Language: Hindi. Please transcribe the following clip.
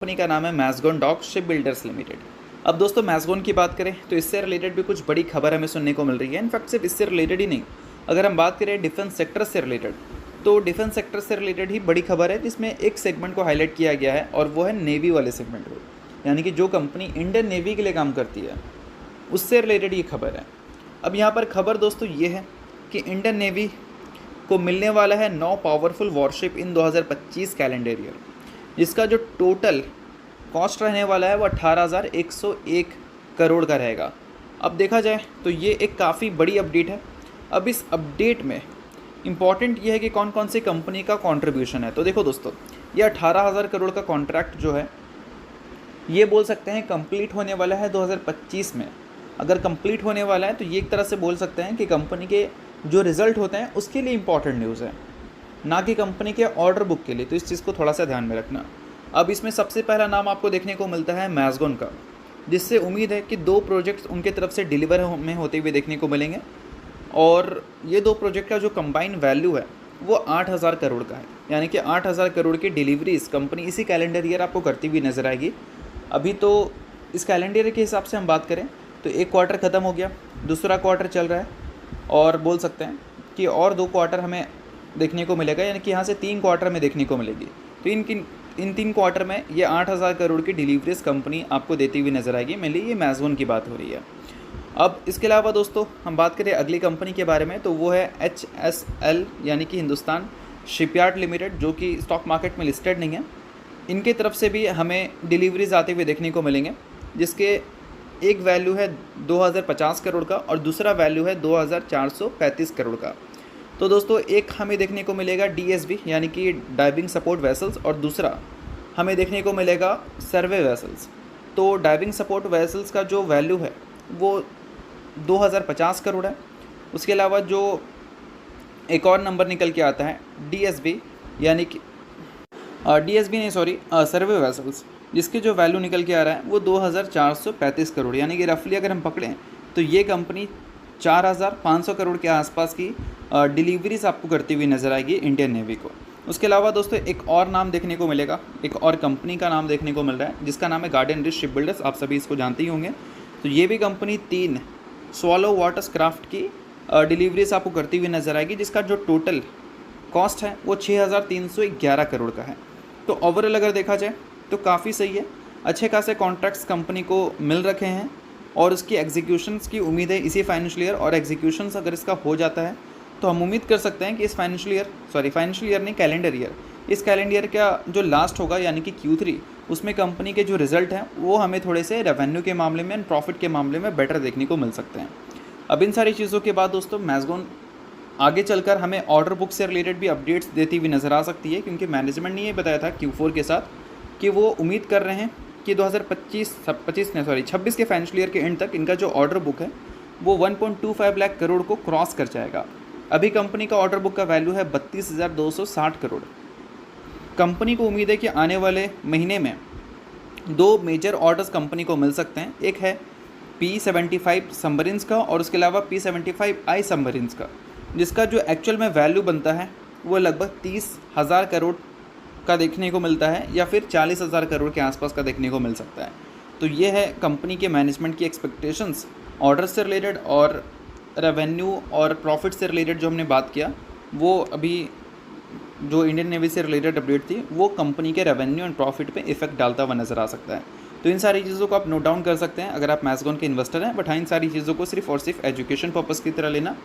कंपनी का नाम है मैज़गॉन डॉक शिप बिल्डर्स लिमिटेड। अब दोस्तों मैज़गॉन की बात करें तो इससे रिलेटेड भी कुछ बड़ी खबर हमें सुनने को मिल रही है। इनफैक्ट सिर्फ इससे रिलेटेड ही नहीं, अगर हम बात करें डिफेंस सेक्टर से रिलेटेड, तो डिफेंस सेक्टर से रिलेटेड ही बड़ी खबर है जिसमें एक सेगमेंट को हाईलाइट किया गया है और वो है नेवी वाले सेगमेंट को, यानी कि जो कंपनी इंडियन नेवी के लिए काम करती है उससे रिलेटेड ये खबर है। अब यहाँ पर खबर दोस्तों ये है कि इंडियन नेवी को मिलने वाला है 9 पावरफुल वॉरशिप इन 2025 कैलेंडर ईयर, जिसका जो टोटल कॉस्ट रहने वाला है वो 18,101 करोड़ का रहेगा। अब देखा जाए तो ये एक काफ़ी बड़ी अपडेट है। अब इस अपडेट में इम्पॉर्टेंट ये है कि कौन कौन सी कंपनी का कंट्रीब्यूशन है। तो देखो दोस्तों, ये 18,000 करोड़ का कॉन्ट्रैक्ट जो है ये बोल सकते हैं कंप्लीट होने वाला है 2025 में। अगर कंप्लीट होने वाला है तो ये एक तरह से बोल सकते हैं कि कंपनी के जो रिज़ल्ट होते हैं उसके लिए इम्पॉर्टेंट न्यूज़ है, ना कि कंपनी के ऑर्डर बुक के लिए। तो इस चीज़ को थोड़ा सा ध्यान में रखना। अब इसमें सबसे पहला नाम आपको देखने को मिलता है मैज़गॉन का, जिससे उम्मीद है कि 2 प्रोजेक्ट्स उनके तरफ से डिलीवर में होते हुए देखने को मिलेंगे। और ये 2 प्रोजेक्ट का जो कंबाइन वैल्यू है वो 8,000 करोड़ का है, यानी कि 8,000 करोड़ की डिलीवरीज कंपनी इसी कैलेंडर ईयर आपको करती हुई नज़र आएगी। अभी तो इस कैलेंडर ईयर के हिसाब से हम बात करें तो एक क्वार्टर ख़त्म हो गया, दूसरा क्वार्टर चल रहा है और बोल सकते हैं कि और 2 क्वार्टर हमें देखने को मिलेगा, यानी कि यहाँ से 3 क्वार्टर में देखने को मिलेगी। तो इन 3 क्वार्टर में ये 8,000 करोड़ की डिलीवरीज कंपनी आपको देती हुई नज़र आएगी। मेनली ये मैज़गॉन की बात हो रही है। अब इसके अलावा दोस्तों हम बात करें अगली कंपनी के बारे में तो वो है HSL, यानी कि हिंदुस्तान शिपयार्ड लिमिटेड, जो कि स्टॉक मार्केट में लिस्टेड नहीं है। इनके तरफ से भी हमें डिलीवरीज आते हुए देखने को मिलेंगे, जिसके एक वैल्यू है 2,050 करोड़ का और दूसरा वैल्यू है 2,435 करोड़ का। तो दोस्तों एक हमें देखने को मिलेगा DSV, यानी कि डाइविंग सपोर्ट वेसल्स, और दूसरा हमें देखने को मिलेगा सर्वे वेसल्स। तो डाइविंग सपोर्ट वेसल्स का जो वैल्यू है वो 2,050 करोड़ है। उसके अलावा जो एक और नंबर निकल के आता है DSV, यानी कि सर्वे वेसल्स, जिसकी जो वैल्यू निकल के आ रहा है वो 2,435 करोड़, यानी कि रफली अगर हम पकड़ें तो ये कंपनी 4,500 करोड़ के आसपास की डिलीवरीज आपको करती हुई नज़र आएगी इंडियन नेवी को। उसके अलावा दोस्तों एक और नाम देखने को मिलेगा, एक और कंपनी का नाम देखने को मिल रहा है जिसका नाम है गार्डन रिच शिप बिल्डर्स। आप सभी इसको जानते ही होंगे। तो ये भी कंपनी 3 स्वॉलो वाटर्स क्राफ्ट की डिलीवरीज आपको करती हुई नज़र आएगी, जिसका जो टोटल कॉस्ट है वो 6,311 करोड़ का है। तो ओवरऑल अगर देखा जाए तो काफ़ी सही है, अच्छे खासे कॉन्ट्रैक्ट्स कंपनी को मिल रखे हैं और उसकी एग्जीक्यूशंस की उम्मीद है इसी फाइनेंशियल ईयर। और एग्जीक्यूशंस अगर इसका हो जाता है तो हम उम्मीद कर सकते हैं कि इस फाइनेंशियल ईयर नहीं, कैलेंडर ईयर, इस कैलेंडर ईयर का जो लास्ट होगा यानी कि Q3, उसमें कंपनी के जो रिजल्ट हैं वो हमें थोड़े से रेवेन्यू के मामले में एंड प्रॉफिट के मामले में बेटर देखने को मिल सकते हैं। अब इन सारी चीज़ों के बाद दोस्तों मैज़गॉन आगे चलकर हमें ऑर्डर बुक से रिलेटेड भी अपडेट्स देती हुई नज़र आ सकती है, क्योंकि मैनेजमेंट ने ये बताया था Q4 के साथ कि वो उम्मीद कर रहे हैं कि 26 के फाइनेंशियल ईयर के एंड तक इनका जो ऑर्डर बुक है वो 1.25 लाख करोड़ को क्रॉस कर जाएगा। अभी कंपनी का ऑर्डर बुक का वैल्यू है 32,260 करोड़। कंपनी को उम्मीद है कि आने वाले महीने में 2 मेजर ऑर्डर्स कंपनी को मिल सकते हैं। एक है P75 सबमरीन्स का और उसके अलावा P75I सबमरीन्स का, जिसका जो एक्चुअल में वैल्यू बनता है वो लगभग 30,000 करोड़ का देखने को मिलता है या फिर 40,000 करोड़ के आसपास का देखने को मिल सकता है। तो ये है कंपनी के मैनेजमेंट की एक्सपेक्टेशंस ऑर्डर से रिलेटेड, और रेवेन्यू और प्रॉफिट से रिलेटेड जो हमने बात किया वो अभी जो इंडियन नेवी से रिलेटेड अपडेट थी वो कंपनी के रेवेन्यू एंड प्रॉफिट पे इफेक्ट डालता हुआ नज़र आ सकता है। तो इन सारी चीज़ों को आप नोट डाउन कर सकते हैं अगर आप मैज़गॉन के इन्वेस्टर हैं। बट हाँ, इन सारी चीज़ों को सिर्फ और सिर्फ एजुकेशन पर्पज़ की तरह लेना,